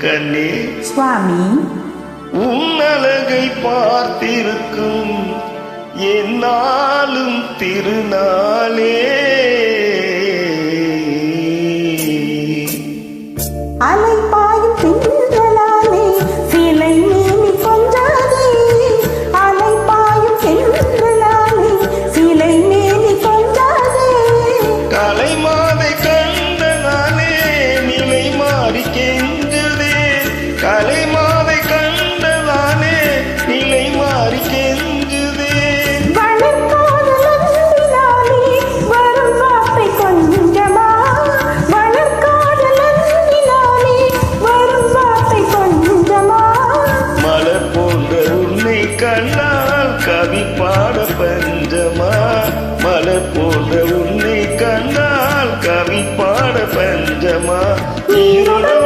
கண்ணே சுவாமி, உன் அழகை பார்த்திருக்கும் என்னாலும் திருநாளே. அலைப்பாயும் தென்றலாலே சிலை மேனி கொஞ்சாதே. அலைப்பாயும் தென்றலாலே சிலை மேனி கொஞ்சாதே. கலை மாதை கண்டனாலே நிலை மாறி கெஞ்சுதே. கலை மாதை கண்டனாலே நிலை மாறி கெஞ்சுதே. வளர்க்காத நந்தினாலே வரும் வார்த்தை கொஞ்சமா. வளர்க்காத நந்தினாலே வரும் வார்த்தை கொஞ்சமா. மலர் போன்ற உன்னை கண்டால் கவி பாட பஞ்சமா. மலர் போன்ற உன்னை கண்டால் கவி பாட பஞ்சமா. நீருடன்